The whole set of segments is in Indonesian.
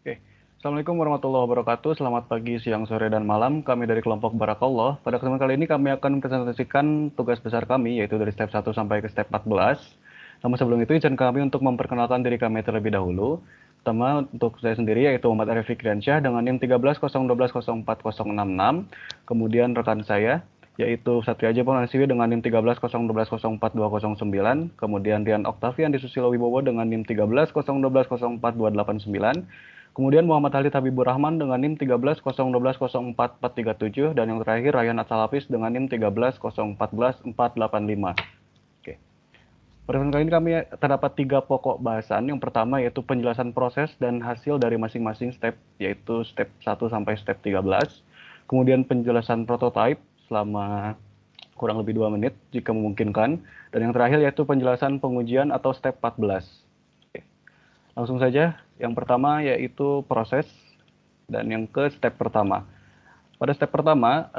Oke. Assalamualaikum warahmatullahi wabarakatuh. Selamat pagi, siang, sore, dan malam. Kami dari kelompok Barakallah. Pada kesempatan kali ini kami akan mempresentasikan tugas besar kami, yaitu dari step 1 sampai ke step 14. Namun sebelum itu, izin kami untuk memperkenalkan diri kami terlebih dahulu. Pertama, untuk saya sendiri, yaitu Muhammad Arif Fikriansyah dengan NIM 1301204066. Kemudian rekan saya, yaitu Satria Aja Purnasiwi dengan NIM 1301204209. Kemudian Rian Oktavian di Susilo Wibowo dengan NIM 1301204289. Kemudian Muhammad Halid Habibur Rahman dengan NIM 1301204437 dan yang terakhir Ryan Atsalapis dengan NIM 1301414485. Oke. Pada kesempatan kali ini kami terdapat 3 pokok bahasan. Yang pertama yaitu penjelasan proses dan hasil dari masing-masing step, yaitu step 1 sampai step 13. Kemudian penjelasan prototype selama kurang lebih 2 menit jika memungkinkan. Dan yang terakhir yaitu penjelasan pengujian atau step 14. Oke. Langsung saja, yang pertama yaitu proses dan yang ke step pertama. Pada step pertama,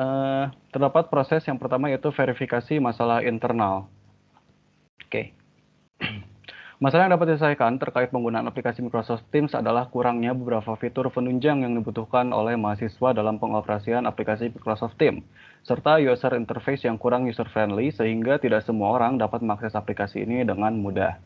terdapat proses yang pertama yaitu verifikasi masalah internal. Oke. Masalah yang dapat diselesaikan terkait penggunaan aplikasi Microsoft Teams adalah kurangnya beberapa fitur penunjang yang dibutuhkan oleh mahasiswa dalam pengoperasian aplikasi Microsoft Teams, serta user interface yang kurang user-friendly sehingga tidak semua orang dapat mengakses aplikasi ini dengan mudah.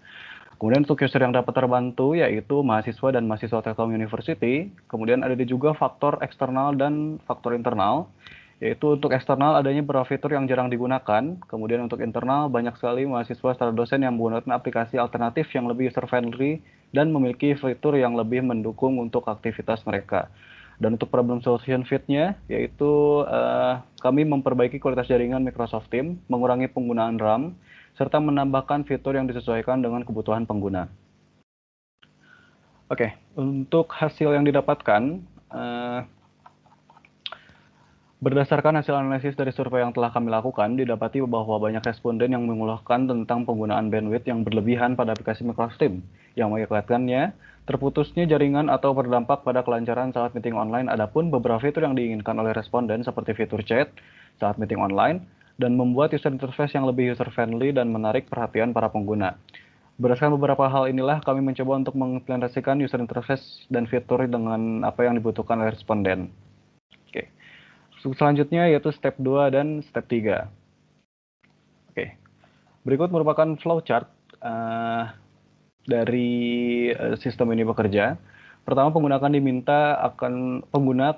Kemudian untuk user yang dapat terbantu yaitu mahasiswa dan mahasiswa Telkom University. Kemudian ada juga faktor eksternal dan faktor internal. Yaitu untuk eksternal adanya beberapa fitur yang jarang digunakan. Kemudian untuk internal banyak sekali mahasiswa serta dosen yang menggunakan aplikasi alternatif yang lebih user friendly dan memiliki fitur yang lebih mendukung untuk aktivitas mereka. Dan untuk problem solution fit-nya yaitu kami memperbaiki kualitas jaringan Microsoft Teams, mengurangi penggunaan RAM, serta menambahkan fitur yang disesuaikan dengan kebutuhan pengguna. Oke, untuk hasil yang didapatkan, berdasarkan hasil analisis dari survei yang telah kami lakukan, didapati bahwa banyak responden yang mengeluhkan tentang penggunaan bandwidth yang berlebihan pada aplikasi Microsoft Teams, yang mengakibatkannya terputusnya jaringan atau berdampak pada kelancaran saat meeting online. Adapun beberapa fitur yang diinginkan oleh responden seperti fitur chat saat meeting online, dan membuat user interface yang lebih user-friendly dan menarik perhatian para pengguna. Berdasarkan beberapa hal inilah, kami mencoba untuk mengimplementasikan user interface dan fitur dengan apa yang dibutuhkan oleh responden. Oke. Selanjutnya yaitu step 2 dan step 3. Oke. Berikut merupakan flowchart dari sistem ini bekerja. Pertama, pengguna akan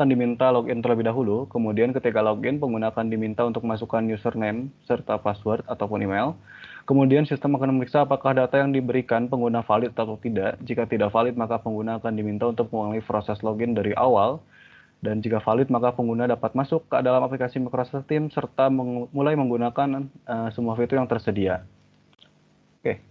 diminta login terlebih dahulu. Kemudian ketika login, pengguna akan diminta untuk masukkan username serta password ataupun email. Kemudian sistem akan memeriksa apakah data yang diberikan pengguna valid atau tidak. Jika tidak valid, maka pengguna akan diminta untuk mengulangi proses login dari awal. Dan jika valid, maka pengguna dapat masuk ke dalam aplikasi Microsoft Teams serta mulai menggunakan semua fitur yang tersedia. Oke.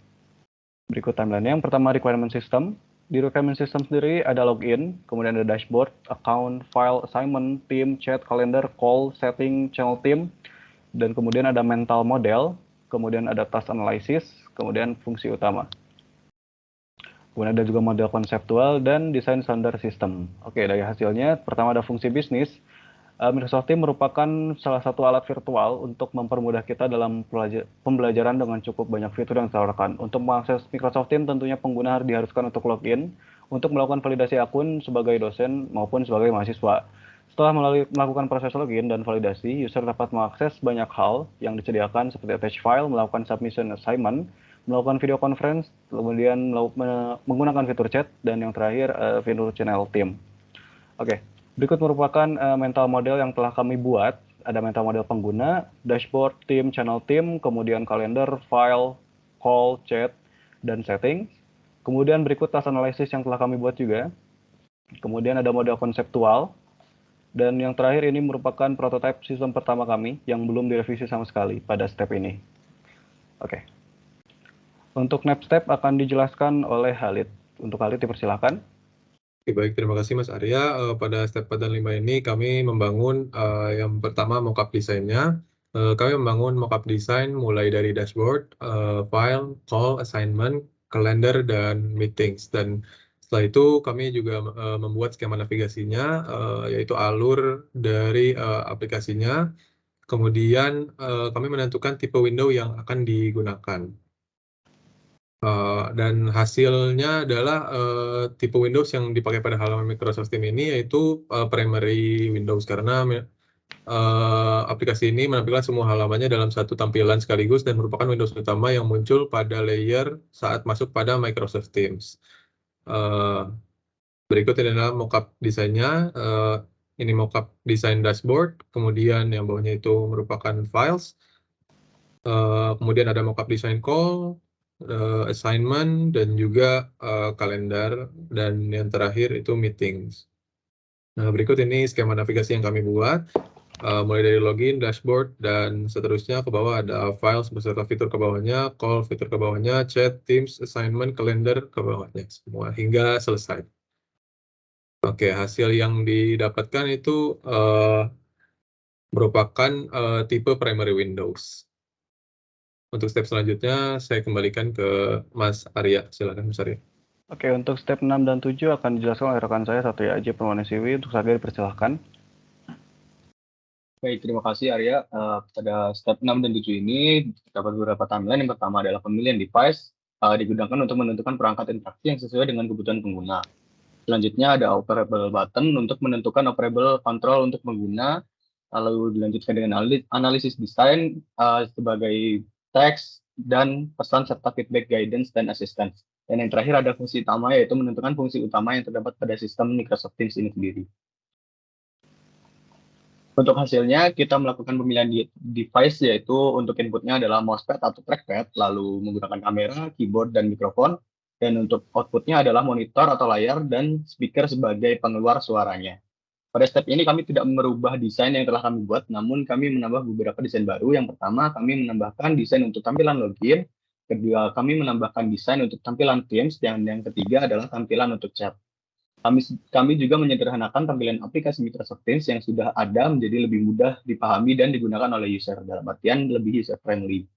Berikut timeline-nya. Yang pertama, requirement system. Di requirement system sendiri ada login, kemudian ada dashboard, account, file, assignment, team, chat, calendar, call, setting, channel team, dan kemudian ada mental model, kemudian ada task analysis, kemudian fungsi utama. Kemudian ada juga model konseptual dan desain standar sistem. Oke, dari hasilnya, pertama ada fungsi bisnis. Microsoft Teams merupakan salah satu alat virtual untuk mempermudah kita dalam pembelajaran dengan cukup banyak fitur yang ditawarkan. Untuk mengakses Microsoft Teams, tentunya pengguna diharuskan untuk login untuk melakukan validasi akun sebagai dosen maupun sebagai mahasiswa. Setelah melakukan proses login dan validasi, user dapat mengakses banyak hal yang disediakan seperti attach file, melakukan submission assignment, melakukan video conference, kemudian menggunakan fitur chat, dan yang terakhir fitur channel team. Oke. Berikut merupakan mental model yang telah kami buat. Ada mental model pengguna, dashboard, team, channel team, kemudian kalender, file, call, chat, dan setting. Kemudian berikut task analysis yang telah kami buat juga. Kemudian ada model konseptual. Dan yang terakhir ini merupakan prototipe sistem pertama kami yang belum direvisi sama sekali pada step ini. Oke. Untuk next step akan dijelaskan oleh Halid. Untuk Halid dipersilakan. Oke, baik, terima kasih Mas Arya. Pada step 4 dan 5 ini kami membangun yang pertama mockup desainnya. Kami membangun mockup desain mulai dari dashboard, file, call, assignment, calendar, dan meetings. Dan setelah itu kami juga membuat skema navigasinya, yaitu alur dari aplikasinya. Kemudian kami menentukan tipe window yang akan digunakan. Dan hasilnya adalah tipe Windows yang dipakai pada halaman Microsoft Teams ini yaitu primary Windows, karena aplikasi ini menampilkan semua halamannya dalam satu tampilan sekaligus dan merupakan Windows utama yang muncul pada layer saat masuk pada Microsoft Teams. Berikut ini adalah mockup desainnya. Ini mockup desain dashboard, kemudian yang bawahnya itu merupakan files. Kemudian ada mockup desain call, assignment, dan juga kalender, dan yang terakhir itu meetings. Nah, berikut ini skema navigasi yang kami buat. Mulai dari login, dashboard, dan seterusnya. Ke bawah ada files beserta fitur ke bawahnya, call fitur ke bawahnya, chat, Teams, assignment, kalender ke bawahnya, semua hingga selesai. Oke, hasil yang didapatkan itu merupakan tipe primary Windows. Untuk step selanjutnya, saya kembalikan ke Mas Arya. Silakan, Mas Arya. Oke, untuk step 6 dan 7 akan dijelaskan oleh rekan saya Satria Aji Permanesiwi. Untuk Satria dipersilahkan. Baik, terima kasih Arya. Pada step 6 dan 7 ini terdapat beberapa timeline. Yang pertama adalah pemilihan device digunakan untuk menentukan perangkat interaksi yang sesuai dengan kebutuhan pengguna. Selanjutnya ada operable button untuk menentukan operable control untuk pengguna. Lalu dilanjutkan dengan analisis desain sebagai teks dan pesan serta feedback, guidance, dan assistance. Dan yang terakhir ada fungsi utama, yaitu menentukan fungsi utama yang terdapat pada sistem Microsoft Teams ini sendiri. Untuk hasilnya, kita melakukan pemilihan device, yaitu untuk inputnya adalah mousepad atau trackpad, lalu menggunakan kamera, keyboard, dan mikrofon. Dan untuk outputnya adalah monitor atau layar dan speaker sebagai pengeluar suaranya. Pada step ini kami tidak merubah desain yang telah kami buat, namun kami menambah beberapa desain baru. Yang pertama, kami menambahkan desain untuk tampilan login. Kedua, kami menambahkan desain untuk tampilan Teams. Dan yang ketiga adalah tampilan untuk chat. Kami juga menyederhanakan tampilan aplikasi Microsoft Teams yang sudah ada menjadi lebih mudah dipahami dan digunakan oleh user, dalam artian lebih user-friendly.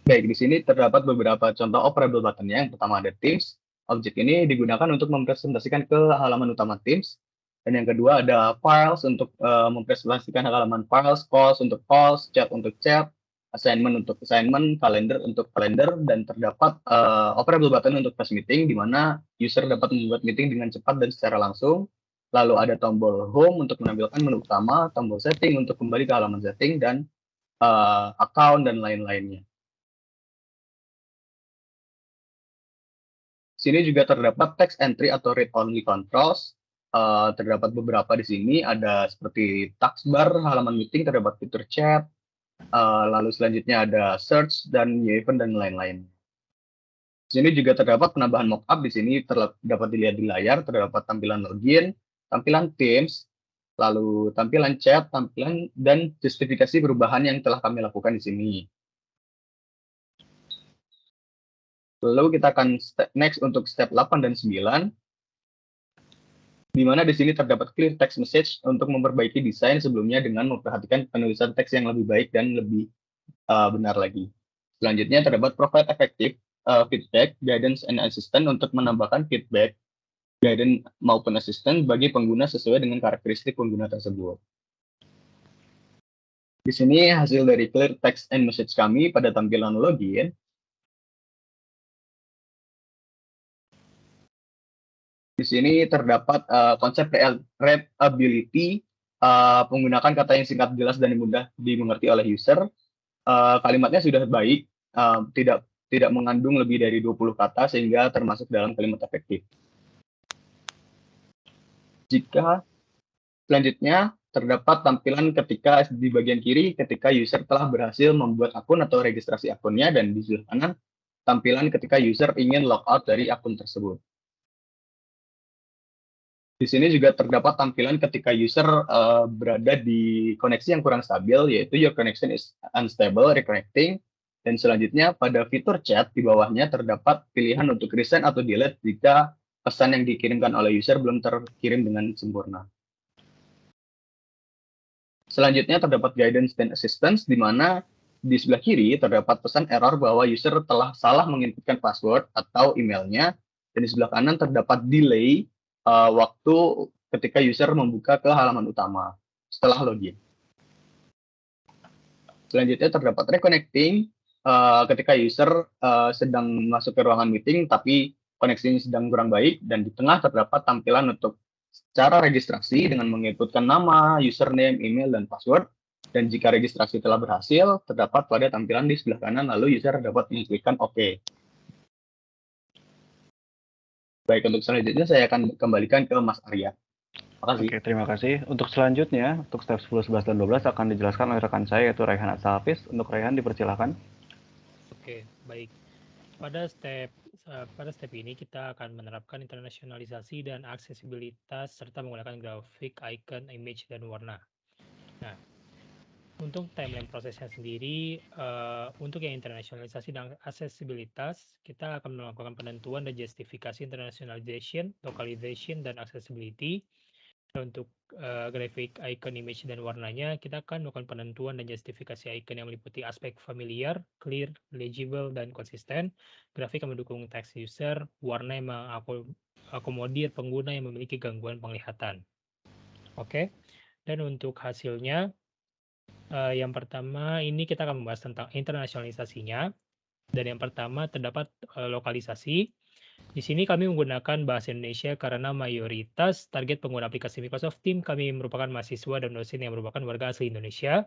Baik, di sini terdapat beberapa contoh operable button-nya. Yang pertama ada Teams. Objek ini digunakan untuk mempresentasikan ke halaman utama Teams. Dan yang kedua ada Files untuk mempresentasikan halaman Files, Calls untuk Calls, Chat untuk Chat, Assignment untuk Assignment, Calendar untuk Calendar, dan terdapat operable button untuk Flash Meeting, di mana user dapat membuat meeting dengan cepat dan secara langsung. Lalu ada tombol Home untuk menampilkan menu utama, tombol Setting untuk kembali ke halaman setting, dan account dan lain-lainnya. Sini juga terdapat text entry atau read-only controls. Terdapat beberapa di sini, ada seperti taskbar, halaman meeting, terdapat fitur chat, lalu selanjutnya ada search dan new event dan lain-lain. Di sini juga terdapat penambahan mockup. Di sini dapat dilihat di layar, terdapat tampilan login, tampilan Teams, lalu tampilan chat, tampilan dan justifikasi perubahan yang telah kami lakukan di sini. Lalu kita akan next untuk step 8 dan 9, di mana di sini terdapat clear text message untuk memperbaiki desain sebelumnya dengan memperhatikan penulisan teks yang lebih baik dan lebih benar lagi. Selanjutnya terdapat provide effective feedback, guidance, and assistance untuk menambahkan feedback, guidance maupun assistance bagi pengguna sesuai dengan karakteristik pengguna tersebut. Di sini hasil dari clear text and message kami pada tampilan login. Di sini terdapat konsep readability, menggunakan kata yang singkat, jelas, dan mudah dimengerti oleh user. Kalimatnya sudah baik, tidak mengandung lebih dari 20 kata, sehingga termasuk dalam kalimat efektif. Jika selanjutnya terdapat tampilan ketika di bagian kiri ketika user telah berhasil membuat akun atau registrasi akunnya, dan di sebelah kanan tampilan ketika user ingin logout dari akun tersebut. Di sini juga terdapat tampilan ketika user berada di koneksi yang kurang stabil, yaitu your connection is unstable, reconnecting. Dan selanjutnya pada fitur chat di bawahnya terdapat pilihan untuk resend atau delete jika pesan yang dikirimkan oleh user belum terkirim dengan sempurna. Selanjutnya terdapat guidance dan assistance, di mana di sebelah kiri terdapat pesan error bahwa user telah salah menginputkan password atau emailnya. Dan di sebelah kanan terdapat delay waktu ketika user membuka ke halaman utama setelah login. Selanjutnya terdapat reconnecting ketika user sedang masuk ke ruangan meeting tapi koneksinya sedang kurang baik, dan di tengah terdapat tampilan untuk cara registrasi dengan menginputkan nama, username, email, dan password. Dan jika registrasi telah berhasil, terdapat pada tampilan di sebelah kanan, lalu user dapat mengklikkan OK. Baik, untuk selanjutnya saya akan kembalikan ke Mas Arya. Terima kasih. Oke, terima kasih. Untuk selanjutnya, untuk step 10, 11, dan 12 akan dijelaskan oleh rekan saya, yaitu Raihan Hafiz. Untuk Raihan, dipersilakan. Oke, baik. Pada step ini kita akan menerapkan internasionalisasi dan aksesibilitas serta menggunakan grafik, icon, image, dan warna. Nah, untuk timeline prosesnya sendiri, untuk yang internasionalisasi dan aksesibilitas, kita akan melakukan penentuan dan justifikasi internationalization, localization, dan accessibility. Untuk grafik, icon, image, dan warnanya, kita akan melakukan penentuan dan justifikasi icon yang meliputi aspek familiar, clear, legible, dan konsisten. Grafik yang mendukung teks user, warna yang mengakomodir pengguna yang memiliki gangguan penglihatan. Oke, dan untuk hasilnya, yang pertama ini kita akan membahas tentang internasionalisasinya. Dan yang pertama terdapat lokalisasi. Di sini kami menggunakan bahasa Indonesia karena mayoritas target pengguna aplikasi Microsoft Teams kami merupakan mahasiswa dan dosen yang merupakan warga asli Indonesia.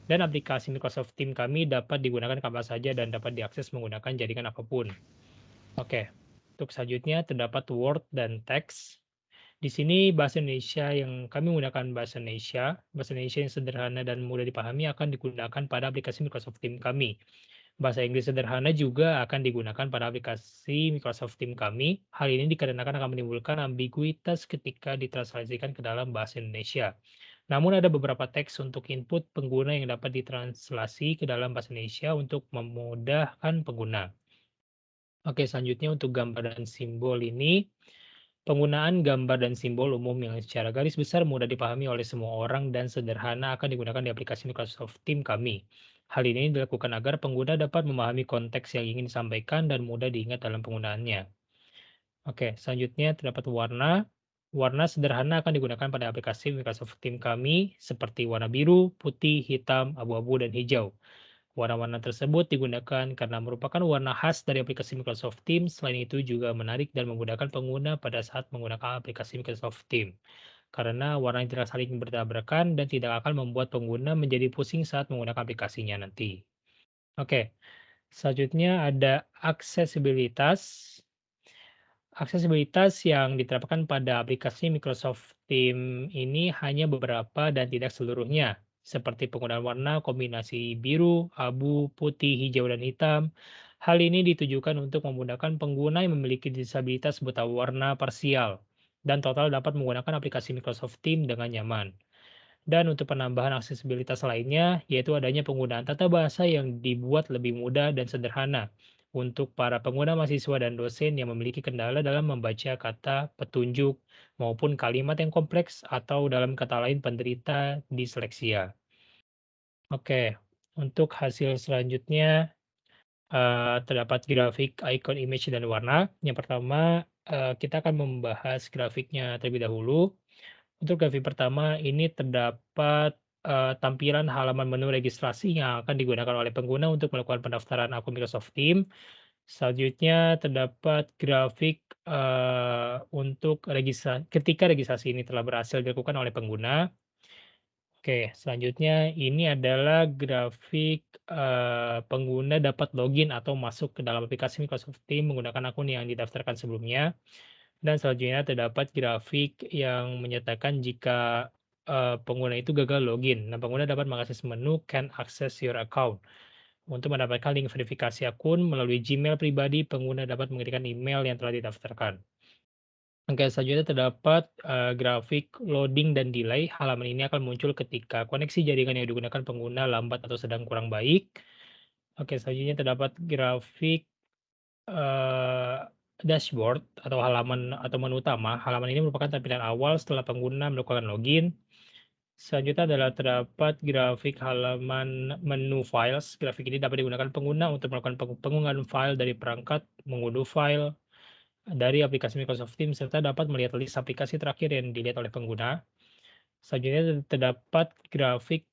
Dan aplikasi Microsoft Teams kami dapat digunakan kapan saja dan dapat diakses menggunakan jaringan apapun. Oke, untuk selanjutnya terdapat Word dan teks. Di sini bahasa Indonesia yang kami menggunakan bahasa Indonesia yang sederhana dan mudah dipahami akan digunakan pada aplikasi Microsoft Teams kami. Bahasa Inggris sederhana juga akan digunakan pada aplikasi Microsoft Teams kami. Hal ini dikarenakan akan menimbulkan ambiguitas ketika ditranslasikan ke dalam bahasa Indonesia. Namun ada beberapa teks untuk input pengguna yang dapat ditranslasi ke dalam bahasa Indonesia untuk memudahkan pengguna. Oke, selanjutnya untuk gambar dan simbol ini, penggunaan gambar dan simbol umum yang secara garis besar mudah dipahami oleh semua orang dan sederhana akan digunakan di aplikasi Microsoft Teams kami. Hal ini dilakukan agar pengguna dapat memahami konteks yang ingin disampaikan dan mudah diingat dalam penggunaannya. Oke, selanjutnya terdapat warna. Warna sederhana akan digunakan pada aplikasi Microsoft Teams kami seperti warna biru, putih, hitam, abu-abu, dan hijau. Warna-warna tersebut digunakan karena merupakan warna khas dari aplikasi Microsoft Teams. Selain itu juga menarik dan memudahkan pengguna pada saat menggunakan aplikasi Microsoft Teams. Karena warna tidak saling bertabrakan dan tidak akan membuat pengguna menjadi pusing saat menggunakan aplikasinya nanti. Oke, selanjutnya ada aksesibilitas. Aksesibilitas yang diterapkan pada aplikasi Microsoft Teams ini hanya beberapa dan tidak seluruhnya, seperti penggunaan warna kombinasi biru, abu, putih, hijau, dan hitam. Hal ini ditujukan untuk memudahkan pengguna yang memiliki disabilitas buta warna parsial dan total dapat menggunakan aplikasi Microsoft Teams dengan nyaman. Dan untuk penambahan aksesibilitas lainnya, yaitu adanya penggunaan tata bahasa yang dibuat lebih mudah dan sederhana untuk para pengguna mahasiswa dan dosen yang memiliki kendala dalam membaca kata petunjuk maupun kalimat yang kompleks atau dalam kata lain penderita disleksia. Oke, untuk hasil selanjutnya terdapat grafik, icon, image, dan warna. Yang pertama, kita akan membahas grafiknya terlebih dahulu. Untuk grafik pertama, ini terdapat tampilan halaman menu registrasi yang akan digunakan oleh pengguna untuk melakukan pendaftaran akun Microsoft Teams. Selanjutnya terdapat grafik untuk ketika registrasi ini telah berhasil dilakukan oleh pengguna. Oke, selanjutnya ini adalah grafik pengguna dapat login atau masuk ke dalam aplikasi Microsoft Teams menggunakan akun yang didaftarkan sebelumnya. Dan selanjutnya terdapat grafik yang menyatakan jika pengguna itu gagal login. Nah, pengguna dapat mengakses menu Can Access Your Account. Untuk mendapatkan link verifikasi akun melalui Gmail pribadi, pengguna dapat mengetikkan email yang telah didaftarkan. Oke, selanjutnya terdapat grafik loading dan delay. Halaman ini akan muncul ketika koneksi jaringan yang digunakan pengguna lambat atau sedang kurang baik. Oke, selanjutnya terdapat grafik dashboard atau halaman atau menu utama. Halaman ini merupakan tampilan awal setelah pengguna melakukan login. Selanjutnya adalah terdapat grafik halaman menu files. Grafik ini dapat digunakan pengguna untuk melakukan pengunggahan file dari perangkat, mengunduh file, dari aplikasi Microsoft Teams serta dapat melihat list aplikasi terakhir yang dilihat oleh pengguna. Selanjutnya terdapat grafik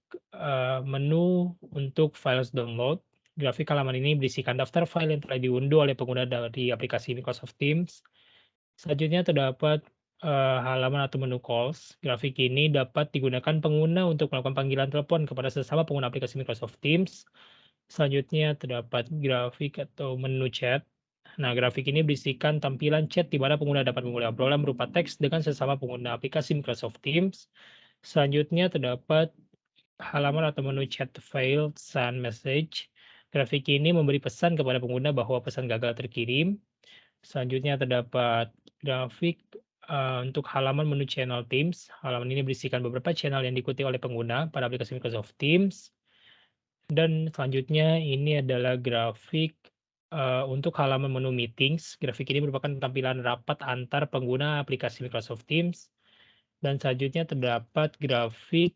menu untuk files download. Grafik halaman ini berisikan daftar file yang telah diunduh oleh pengguna dari aplikasi Microsoft Teams. Selanjutnya terdapat halaman atau menu calls. Grafik ini dapat digunakan pengguna untuk melakukan panggilan telepon kepada sesama pengguna aplikasi Microsoft Teams. Selanjutnya terdapat grafik atau menu chat. Nah, grafik ini berisikan tampilan chat di mana pengguna dapat memulai obrolan berupa teks dengan sesama pengguna aplikasi Microsoft Teams. Selanjutnya terdapat halaman atau menu chat failed send message. Grafik ini memberi pesan kepada pengguna bahwa pesan gagal terkirim. Selanjutnya terdapat grafik untuk halaman menu channel Teams. Halaman ini berisikan beberapa channel yang diikuti oleh pengguna pada aplikasi Microsoft Teams. Dan selanjutnya ini adalah grafik untuk halaman menu meetings. Grafik ini merupakan tampilan rapat antar pengguna aplikasi Microsoft Teams. Dan selanjutnya terdapat grafik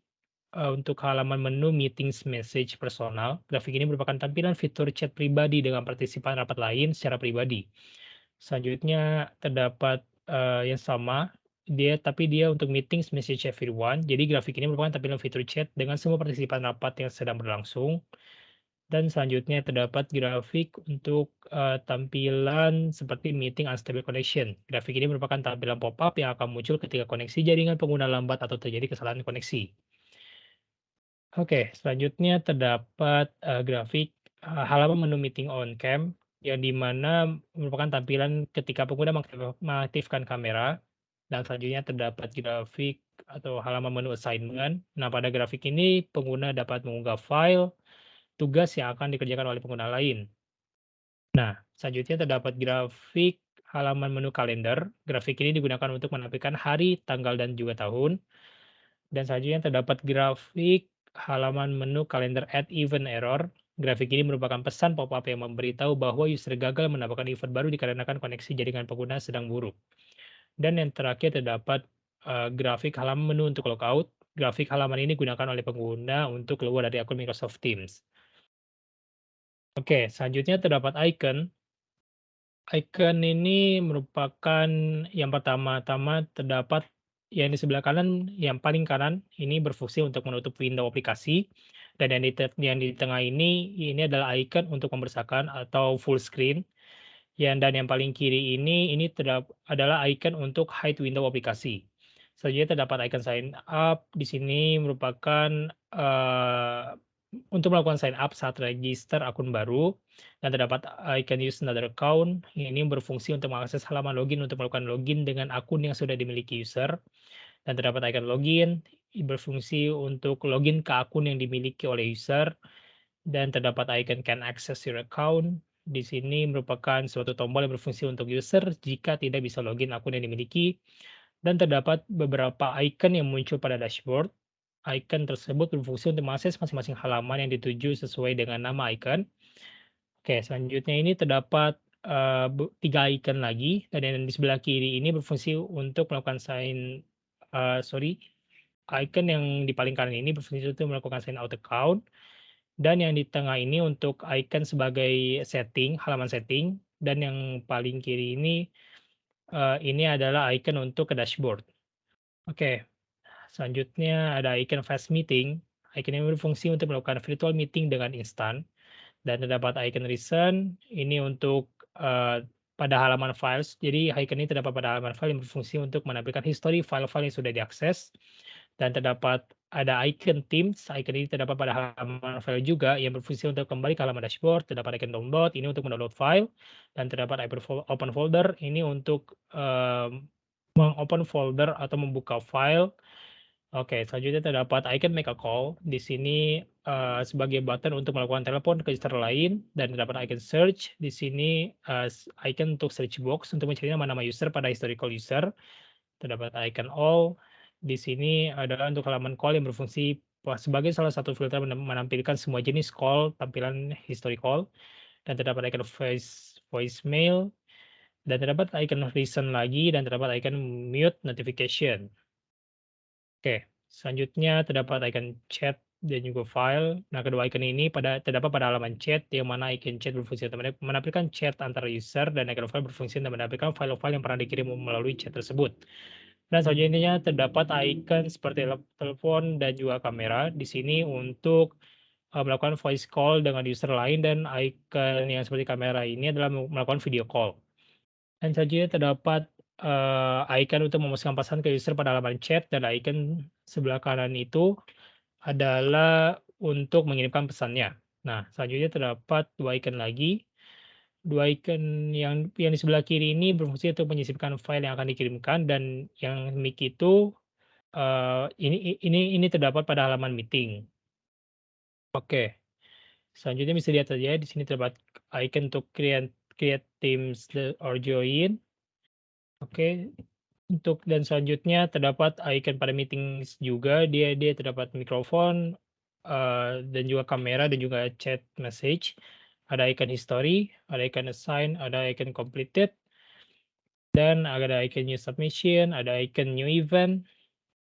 untuk halaman menu meetings message personal. Grafik ini merupakan tampilan fitur chat pribadi dengan partisipan rapat lain secara pribadi. Selanjutnya terdapat yang sama, tapi dia untuk meetings message everyone. Jadi grafik ini merupakan tampilan fitur chat dengan semua partisipan rapat yang sedang berlangsung. Dan selanjutnya terdapat grafik untuk tampilan seperti meeting unstable connection. Grafik ini merupakan tampilan pop-up yang akan muncul ketika koneksi jaringan pengguna lambat atau terjadi kesalahan koneksi. Oke, selanjutnya terdapat grafik halaman menu meeting on cam yang di mana merupakan tampilan ketika pengguna mengaktifkan kamera. Dan selanjutnya terdapat grafik atau halaman menu assignment. Nah, pada grafik ini pengguna dapat mengunggah file tugas yang akan dikerjakan oleh pengguna lain. Nah, selanjutnya terdapat grafik halaman menu kalender. Grafik ini digunakan untuk menampilkan hari, tanggal, dan juga tahun. Dan selanjutnya terdapat grafik halaman menu kalender add event error. Grafik ini merupakan pesan pop-up yang memberitahu bahwa user gagal menambahkan event baru dikarenakan koneksi jaringan pengguna sedang buruk. Dan yang terakhir terdapat grafik halaman menu untuk logout. Grafik halaman ini digunakan oleh pengguna untuk keluar dari akun Microsoft Teams. Oke, selanjutnya terdapat icon. Icon ini merupakan yang pertama-tama terdapat yang di sebelah kanan, yang paling kanan ini berfungsi untuk menutup window aplikasi, dan yang di tengah ini adalah icon untuk membesarkan atau full screen. Dan yang paling kiri ini adalah icon untuk hide window aplikasi. Selanjutnya terdapat icon sign up. Di sini merupakan untuk melakukan sign up saat register akun baru. Dan terdapat icon use another account. Ini berfungsi untuk mengakses halaman login untuk melakukan login dengan akun yang sudah dimiliki user. Dan terdapat icon login, berfungsi untuk login ke akun yang dimiliki oleh user. Dan terdapat icon can access your account. Di sini merupakan suatu tombol yang berfungsi untuk user jika tidak bisa login akun yang dimiliki. Dan terdapat beberapa icon yang muncul pada dashboard. Icon tersebut berfungsi untuk mengakses masing-masing halaman yang dituju sesuai dengan nama icon. Oke, selanjutnya ini terdapat 3 icon lagi, dan yang di sebelah kiri ini berfungsi untuk melakukan icon yang di paling kanan ini berfungsi untuk melakukan sign out account. Dan yang di tengah ini untuk icon sebagai setting, halaman setting, dan yang paling kiri ini adalah icon untuk ke dashboard. Oke, selanjutnya ada icon fast meeting. Icon ini berfungsi untuk melakukan virtual meeting dengan instan. Dan terdapat icon recent, ini untuk pada halaman files. Jadi icon ini terdapat pada halaman file yang berfungsi untuk menampilkan history file-file yang sudah diakses. Dan terdapat ada icon Teams. Icon ini terdapat pada halaman file juga yang berfungsi untuk kembali ke halaman dashboard. Terdapat icon download, ini untuk mendownload file. Dan terdapat icon open folder, ini untuk mengopen folder atau membuka file. Oke, selanjutnya terdapat icon make a call. Di sini sebagai button untuk melakukan telepon ke user lain. Dan terdapat icon search. Di sini icon untuk search box untuk mencari nama-nama user pada historical user. Terdapat icon all. Di sini adalah untuk halaman call yang berfungsi sebagai salah satu filter menampilkan semua jenis call, tampilan history call. Dan terdapat icon voicemail. Dan terdapat icon recent lagi, dan terdapat icon mute notification. Oke, selanjutnya terdapat icon chat dan juga file. Nah, kedua icon ini terdapat pada halaman chat, yang mana icon chat berfungsi untuk menampilkan chat antara user dan icon file berfungsi untuk menampilkan file-file yang pernah dikirim melalui chat tersebut. Dan selanjutnya terdapat icon seperti telepon dan juga kamera di sini untuk melakukan voice call dengan user lain, dan icon yang seperti kamera ini adalah melakukan video call. Dan selanjutnya terdapat icon untuk memasukkan pesan ke user pada halaman chat, dan icon sebelah kanan itu adalah untuk mengirimkan pesannya. Nah, selanjutnya terdapat 2 icon lagi. 2 icon yang di sebelah kiri ini berfungsi untuk menyisipkan file yang akan dikirimkan, dan yang mic itu ini terdapat pada halaman meeting. Oke, selanjutnya bisa lihat saja di sini terdapat icon untuk create teams or join. Oke, dan selanjutnya terdapat icon pada meetings juga, dia terdapat mikrofon, dan juga kamera, dan juga chat message. Ada icon history, ada icon assign, ada icon completed, dan ada icon new submission, ada icon new event,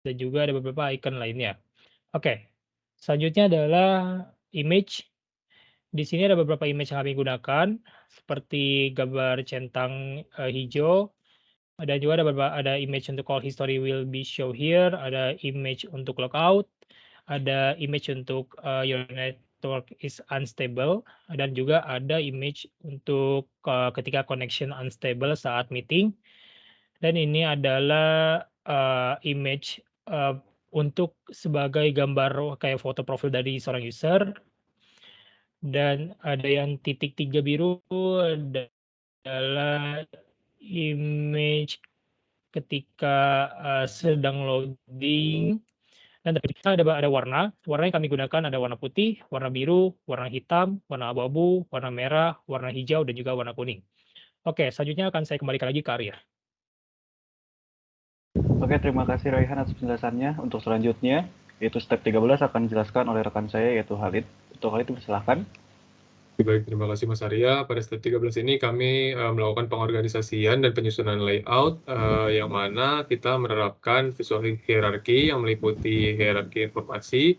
dan juga ada beberapa icon lainnya. Oke, selanjutnya adalah image. Di sini ada beberapa image yang kami gunakan, seperti gambar centang hijau. Dan juga ada image untuk call history will be show here, ada image untuk logout, ada image untuk your network is unstable, dan juga ada image untuk ketika connection unstable saat meeting. Dan ini adalah image untuk sebagai gambar kayak foto profil dari seorang user. Dan ada yang titik 3 biru adalah image ketika sedang loading, dan ada warna yang kami gunakan, ada warna putih, warna biru, warna hitam, warna abu-abu, warna merah, warna hijau, dan juga warna kuning. Oke, selanjutnya akan saya kembalikan lagi ke Arya. Oke, terima kasih Raihan atas penjelasannya. Untuk selanjutnya, yaitu step 13 akan dijelaskan oleh rekan saya, yaitu Khalid. Untuk Khalid, dipersilahkan. Baik, terima kasih Mas Arya. Pada step 13 ini kami melakukan pengorganisasian dan penyusunan layout, yang mana kita menerapkan visual hierarki yang meliputi hierarki informasi,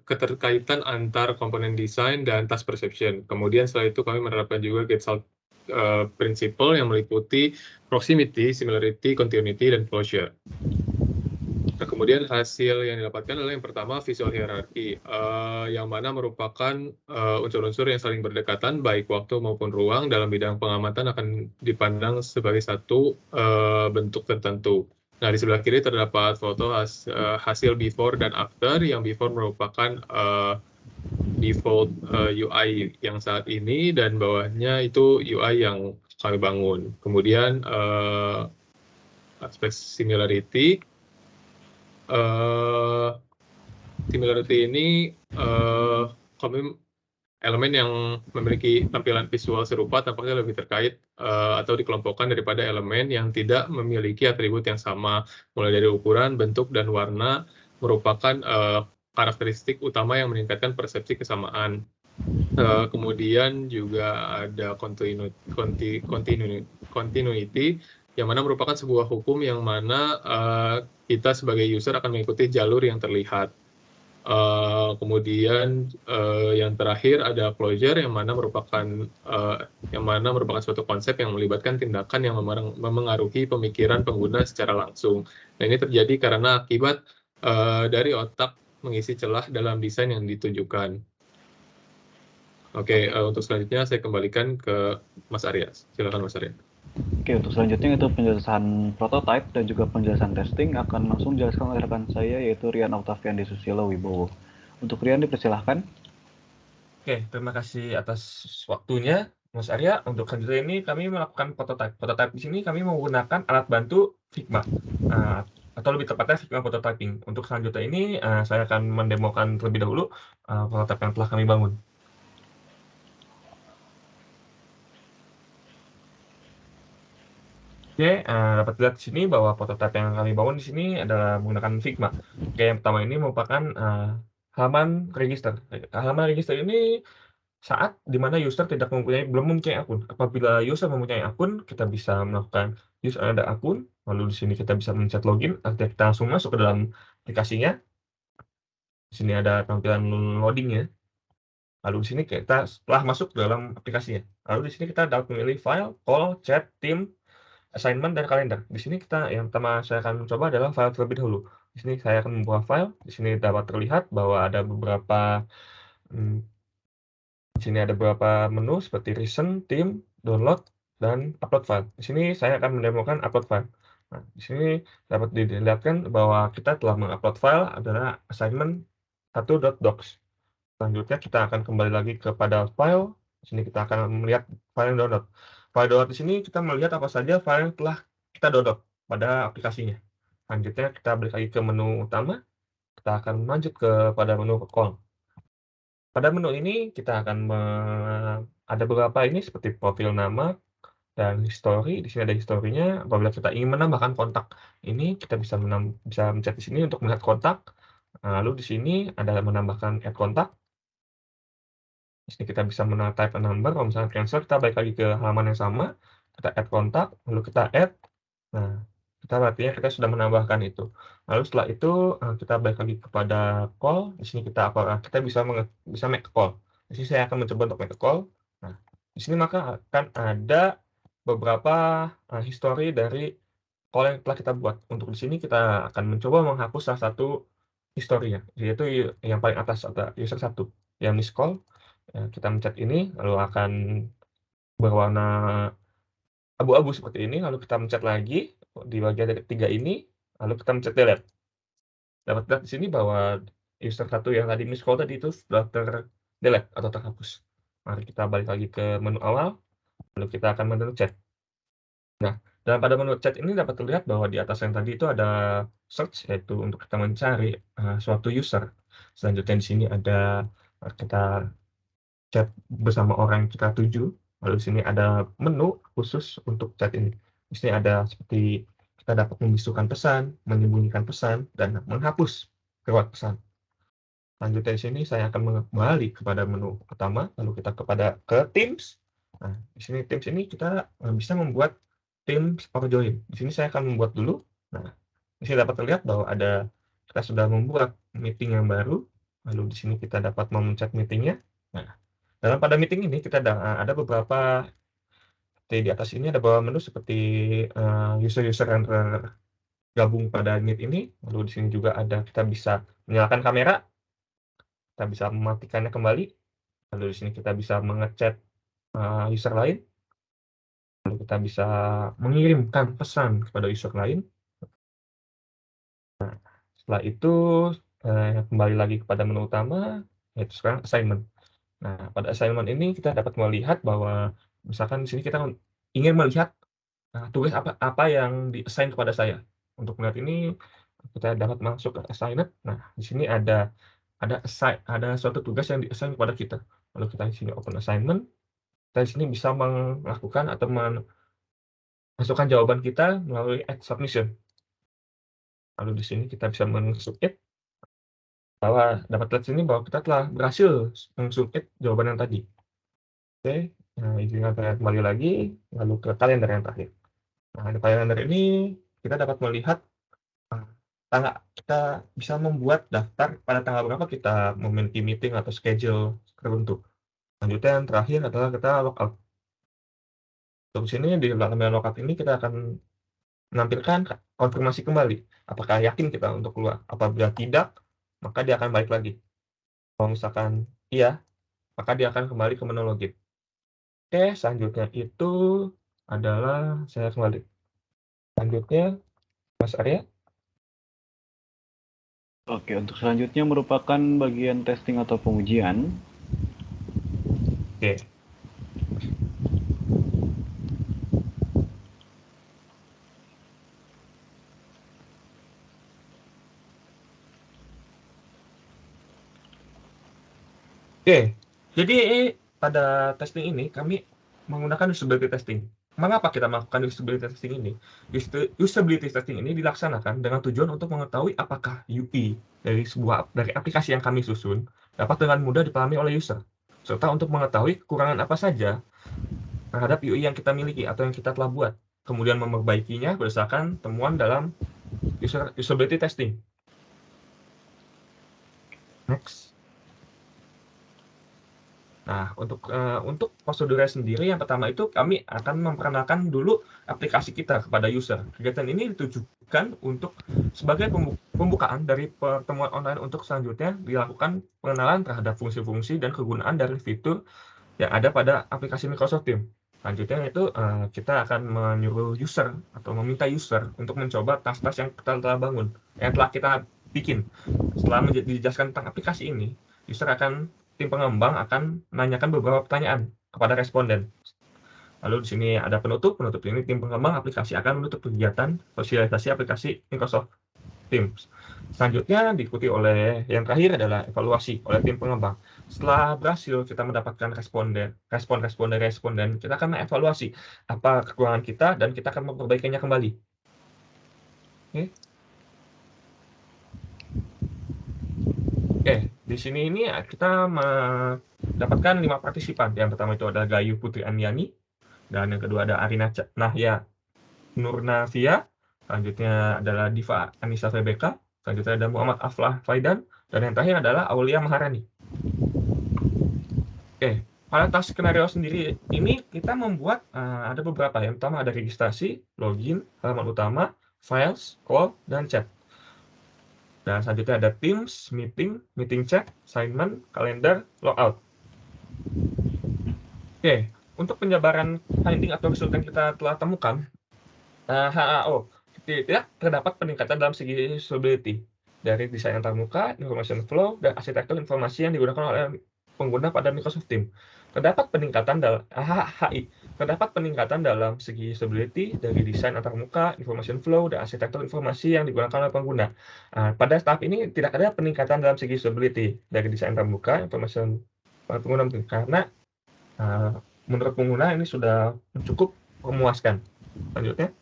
keterkaitan antar komponen desain dan task perception. Kemudian setelah itu kami menerapkan juga Gestalt principle yang meliputi proximity, similarity, continuity, dan closure. Nah, kemudian hasil yang didapatkan adalah yang pertama visual hierarki, yang mana merupakan unsur-unsur yang saling berdekatan baik waktu maupun ruang dalam bidang pengamatan akan dipandang sebagai satu bentuk tertentu. Nah, di sebelah kiri terdapat foto hasil before dan after, yang before merupakan default UI yang saat ini, dan bawahnya itu UI yang kami bangun. Kemudian aspek similarity. Similarity ini kami elemen yang memiliki tampilan visual serupa tampaknya lebih terkait atau dikelompokkan daripada elemen yang tidak memiliki atribut yang sama, mulai dari ukuran, bentuk, dan warna merupakan karakteristik utama yang meningkatkan persepsi kesamaan. Kemudian juga ada continuity, yang mana merupakan sebuah hukum yang mana kita sebagai user akan mengikuti jalur yang terlihat. Kemudian yang terakhir ada closure, yang mana merupakan suatu konsep yang melibatkan tindakan yang memengaruhi pemikiran pengguna secara langsung. Nah, ini terjadi karena akibat dari otak mengisi celah dalam desain yang ditujukan. Oke, untuk selanjutnya saya kembalikan ke Mas Arya. Silakan Mas Arya. Oke, untuk selanjutnya itu penjelasan prototype dan juga penjelasan testing akan langsung dijelaskan oleh rekan saya, yaitu Rian Octavian de Susilo Wibowo. Untuk Rian, dipersilahkan. Oke, terima kasih atas waktunya, Mas Arya. Untuk selanjutnya ini kami melakukan prototype. Prototype di sini kami menggunakan alat bantu Figma, atau lebih tepatnya Figma Prototyping. Untuk selanjutnya ini saya akan mendemokan terlebih dahulu prototype yang telah kami bangun. Oke, dapat dilihat di sini bahwa prototipe yang kami bangun di sini adalah menggunakan Figma. Oke, yang pertama ini merupakan halaman register. Halaman register ini saat di mana user belum mempunyai akun. Apabila user mempunyai akun, kita bisa melakukan user ada akun, lalu di sini kita bisa mencet login, artinya kita langsung masuk ke dalam aplikasinya. Di sini ada tampilan loading-nya. Lalu di sini kita setelah masuk dalam aplikasinya. Lalu di sini kita dapat memilih file, call, chat, team, assignment, dan kalender. Di sini yang pertama saya akan coba adalah file terlebih dahulu. Di sini saya akan membuka file. Di sini dapat terlihat bahwa ada beberapa di sini ada beberapa menu seperti recent, team, download, dan upload file. Di sini saya akan mendemokan upload file. Nah, di sini dapat dilihatkan bahwa kita telah mengupload file adalah assignment 1.docs. Selanjutnya kita akan kembali lagi kepada file. Di sini kita akan melihat file yang download. File download di sini kita melihat apa saja file yang telah kita download pada aplikasinya. Selanjutnya kita balik lagi ke menu utama. Kita akan lanjut kepada menu call. Pada menu ini kita akan ada beberapa ini seperti profil nama dan history. Di sini ada historinya. Apabila kita ingin menambahkan kontak ini, kita bisa mencet di sini untuk melihat kontak. Lalu di sini ada menambahkan add kontak. Di sini kita bisa type a number. Kalau misalnya cancel, kita balik lagi ke halaman yang sama. Kita add kontak, lalu kita add. Nah, artinya kita sudah menambahkan itu. Lalu setelah itu kita balik lagi kepada call. Di sini kita bisa make a call. Di sini saya akan mencoba untuk make a call. Nah, di sini maka akan ada beberapa history dari call yang telah kita buat. Untuk di sini kita akan mencoba menghapus salah satu historinya, yaitu yang paling atas ada user 1 yang miss call. Kita mencet ini, lalu akan berwarna abu-abu seperti ini, lalu kita mencet lagi di bagian dari 3 ini, lalu kita mencet delete. Dapat lihat di sini bahwa user 1 yang tadi miss call tadi itu sudah delete atau terhapus. Mari kita balik lagi ke menu awal, lalu kita akan menu chat. Nah, pada menu chat ini dapat terlihat bahwa di atas yang tadi itu ada search, yaitu untuk kita mencari suatu user. Selanjutnya di sini ada kita chat bersama orang yang kita tuju. Lalu di sini ada menu khusus untuk chat ini. Di sini ada seperti kita dapat membisukan pesan, menyembunyikan pesan, dan menghapus lewat pesan. Selanjutnya di sini saya akan kembali kepada menu pertama, lalu kita ke Teams. Nah, di sini Teams ini kita bisa membuat Teams or join. Di sini saya akan membuat dulu. Nah, di sini dapat terlihat bahwa kita sudah membuat meeting yang baru. Lalu di sini kita dapat memencet meetingnya. Nah, pada meeting ini kita ada beberapa di atas ini ada beberapa menu seperti user-user yang tergabung pada Meet ini. Lalu di sini juga ada kita bisa menyalakan kamera, kita bisa mematikannya kembali. Lalu di sini kita bisa mengechat user lain. Lalu kita bisa mengirimkan pesan kepada user lain. Nah, setelah itu kembali lagi kepada menu utama, yaitu sekarang assignment. Nah, pada assignment ini kita dapat melihat bahwa misalkan di sini kita ingin melihat tugas apa yang di-assign kepada saya. Untuk melihat ini kita dapat masuk ke assignment. Nah, di sini ada suatu tugas yang di-assign kepada kita. Lalu kita di sini open assignment. Kita di sini bisa melakukan atau masukkan jawaban kita melalui add submission. Lalu di sini kita bisa men-submit bahwa dapat lihat sini bahwa kita telah berhasil men-submit jawaban yang tadi. Oke, nah izinkan saya kembali lagi, lalu ke kalender yang terakhir. Nah, di kalender ini kita dapat melihat kita bisa membuat daftar pada tanggal berapa kita memiliki meeting atau schedule tertentu. Selanjutnya yang terakhir adalah kita logout. Untuk sini di dalam logout ini kita akan menampilkan konfirmasi kembali. Apakah yakin kita untuk keluar? Apabila tidak, maka dia akan balik lagi. Kalau misalkan iya, maka dia akan kembali ke menu login. Oke, selanjutnya itu adalah saya kembali. Selanjutnya, Mas Arya. Oke, untuk selanjutnya merupakan bagian testing atau pengujian. Oke. Oke, jadi pada testing ini kami menggunakan usability testing. Mengapa kita melakukan usability testing ini? Usability testing ini dilaksanakan dengan tujuan untuk mengetahui apakah UI dari aplikasi yang kami susun dapat dengan mudah dipahami oleh user, serta untuk mengetahui kekurangan apa saja terhadap UI yang kita miliki atau yang kita telah buat, kemudian memperbaikinya berdasarkan temuan dalam usability testing. Next. Nah, untuk prosedurnya sendiri yang pertama itu kami akan memperkenalkan dulu aplikasi kita kepada user. Kegiatan ini ditujukan untuk sebagai pembukaan dari pertemuan online untuk selanjutnya dilakukan pengenalan terhadap fungsi-fungsi dan kegunaan dari fitur yang ada pada aplikasi Microsoft Teams. Selanjutnya itu kita akan menyuruh user atau meminta user untuk mencoba tas-tas yang kita telah bangun, yang telah kita bikin. Setelah dijelaskan tentang aplikasi ini, tim pengembang akan menanyakan beberapa pertanyaan kepada responden. Lalu di sini ada penutup ini tim pengembang aplikasi akan menutup kegiatan sosialisasi aplikasi Microsoft Teams. Selanjutnya diikuti oleh yang terakhir adalah evaluasi oleh tim pengembang. Setelah berhasil kita mendapatkan respon dari responden, kita akan mengevaluasi apa kekurangan kita dan kita akan memperbaikinya kembali. Oke. Oke, di sini ini kita mendapatkan 5 partisipan. Yang pertama itu adalah Gayu Putri Aniani, dan yang kedua ada Arina Nahya Nurnavia, selanjutnya adalah Diva Anissa Rebecca, selanjutnya ada Muhammad Aflah Faidan, dan yang terakhir adalah Aulia Maharani. Oke, pada task skenario sendiri ini kita membuat ada beberapa. Yang pertama ada registrasi, login, halaman utama, files, call, dan chat. Dan selanjutnya ada Teams, meeting chat, assignment, kalender, logout. Oke, untuk penjabaran finding atau resultan kita telah temukan, HAO, tidak terdapat peningkatan dalam segi usability dari desain antarmuka, information flow, dan arsitektur informasi yang digunakan oleh pengguna pada Microsoft Teams. Terdapat peningkatan dalam HI, terdapat peningkatan dalam segi usability dari desain antarmuka, information flow, dan arsitektur informasi yang digunakan oleh pengguna. Pada tahap ini tidak ada peningkatan dalam segi usability dari desain antarmuka, information pengguna, karena menurut pengguna ini sudah cukup memuaskan. Lanjutnya.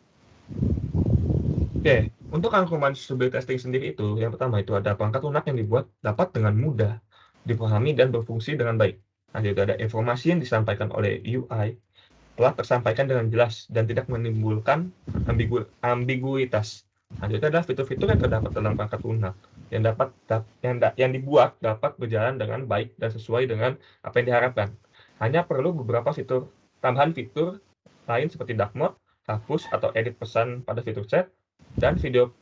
Oke, untuk rangkuman usability testing sendiri itu, yang pertama itu ada perangkat lunak yang dibuat dapat dengan mudah dipahami dan berfungsi dengan baik. Lanjut ada informasi yang disampaikan oleh UI telah tersampaikan dengan jelas dan tidak menimbulkan ambiguitas. Lanjutnya adalah fitur-fitur yang terdapat dalam perangkat lunak yang dibuat dapat berjalan dengan baik dan sesuai dengan apa yang diharapkan. Hanya perlu beberapa tambahan fitur lain seperti dark mode, hapus atau edit pesan pada fitur chat, dan video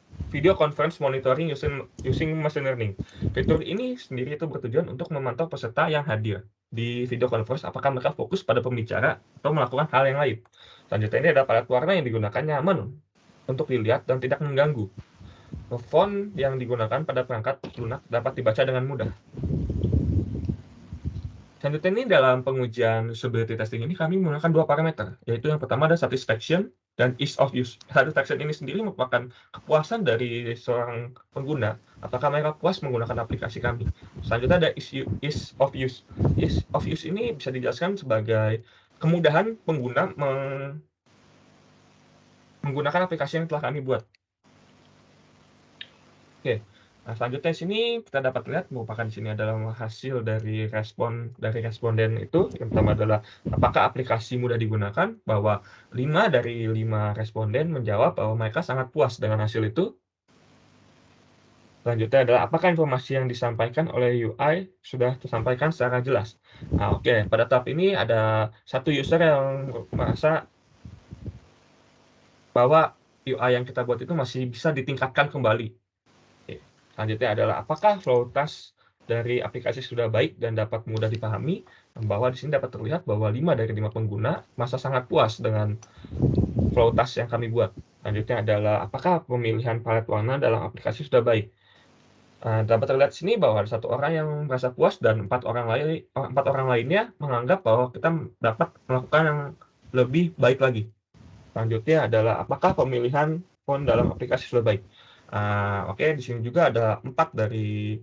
conference monitoring using machine learning. Fitur ini sendiri itu bertujuan untuk memantau peserta yang hadir di video conference apakah mereka fokus pada pembicara atau melakukan hal yang lain. Selanjutnya ini ada palet warna yang digunakan nyaman untuk dilihat dan tidak mengganggu. Font yang digunakan pada perangkat lunak dapat dibaca dengan mudah. Selanjutnya ini dalam pengujian usability testing ini kami menggunakan 2 parameter, yaitu yang pertama ada satisfaction dan ease of use. Satisfaction ini sendiri merupakan kepuasan dari seorang pengguna, apakah mereka puas menggunakan aplikasi kami. Selanjutnya ada ease of use. Ease of use ini bisa dijelaskan sebagai kemudahan pengguna menggunakan aplikasi yang telah kami buat. Oke. Nah, selanjutnya di sini kita dapat lihat merupakan di sini adalah hasil dari responden itu. Yang pertama adalah apakah aplikasi mudah digunakan, bahwa 5 dari 5 responden menjawab bahwa mereka sangat puas dengan hasil itu. Selanjutnya adalah apakah informasi yang disampaikan oleh UI sudah tersampaikan secara jelas. Nah, oke, pada tahap ini ada satu user yang merasa bahwa UI yang kita buat itu masih bisa ditingkatkan kembali. Selanjutnya adalah apakah flow task dari aplikasi sudah baik dan dapat mudah dipahami, bahwa di sini dapat terlihat bahwa 5 dari 5 pengguna masa sangat puas dengan flow task yang kami buat. Selanjutnya adalah apakah pemilihan palet warna dalam aplikasi sudah baik. Dapat terlihat di sini bahwa ada 1 orang yang merasa puas dan 4 orang lainnya menganggap bahwa kita dapat melakukan yang lebih baik lagi. Selanjutnya adalah apakah pemilihan font dalam aplikasi sudah baik. Oke, di sini juga ada 4 dari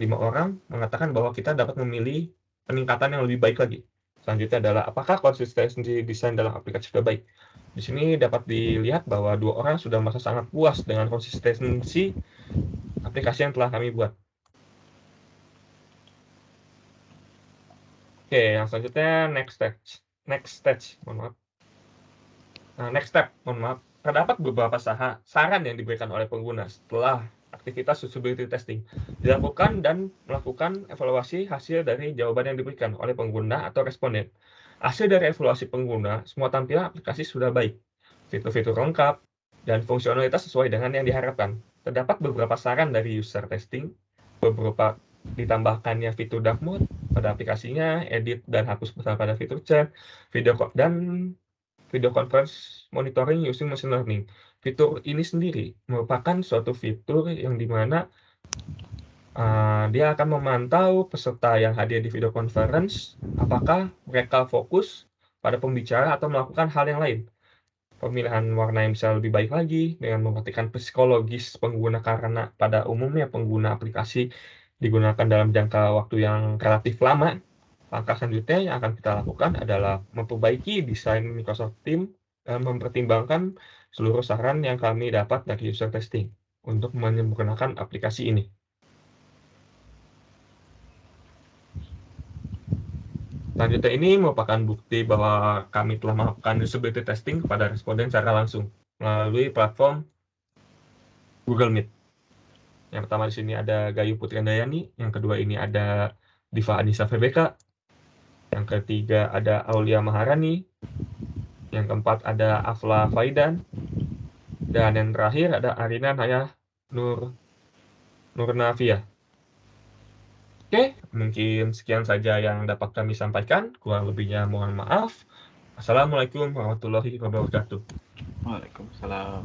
5 orang mengatakan bahwa kita dapat memilih peningkatan yang lebih baik lagi. Selanjutnya adalah apakah konsistensi desain dalam aplikasi sudah baik. Di sini dapat dilihat bahwa 2 orang sudah merasa sangat puas dengan konsistensi aplikasi yang telah kami buat. Oke, yang selanjutnya next step. Terdapat beberapa saran yang diberikan oleh pengguna setelah aktivitas usability testing. Dilakukan dan melakukan evaluasi hasil dari jawaban yang diberikan oleh pengguna atau responden. Hasil dari evaluasi pengguna, semua tampilan aplikasi sudah baik, fitur-fitur lengkap, dan fungsionalitas sesuai dengan yang diharapkan. Terdapat beberapa saran dari user testing, beberapa ditambahkannya fitur dark mode pada aplikasinya, edit dan hapus pesan pada fitur chat, video conference monitoring using machine learning. Fitur ini sendiri merupakan suatu fitur yang dimana dia akan memantau peserta yang hadir di video conference, apakah mereka fokus pada pembicara atau melakukan hal yang lain. Pemilihan warna yang bisa lebih baik lagi dengan memperhatikan psikologis pengguna, karena pada umumnya pengguna aplikasi digunakan dalam jangka waktu yang relatif lama. Langkah selanjutnya yang akan kita lakukan adalah memperbaiki desain Microsoft Teams dan mempertimbangkan seluruh saran yang kami dapat dari user testing untuk menyempurnakan aplikasi ini. Selanjutnya ini merupakan bukti bahwa kami telah melakukan usability testing kepada responden secara langsung melalui platform Google Meet. Yang pertama di sini ada Gayu Putri Andayani, yang kedua ini ada Diva Anissa VBK, yang ketiga ada Aulia Maharani, yang keempat ada Afla Faidan, dan yang terakhir ada Arina Naya Nurnavia. Oke, mungkin sekian saja yang dapat kami sampaikan. Kurang lebihnya mohon maaf. Assalamualaikum warahmatullahi wabarakatuh. Waalaikumsalam.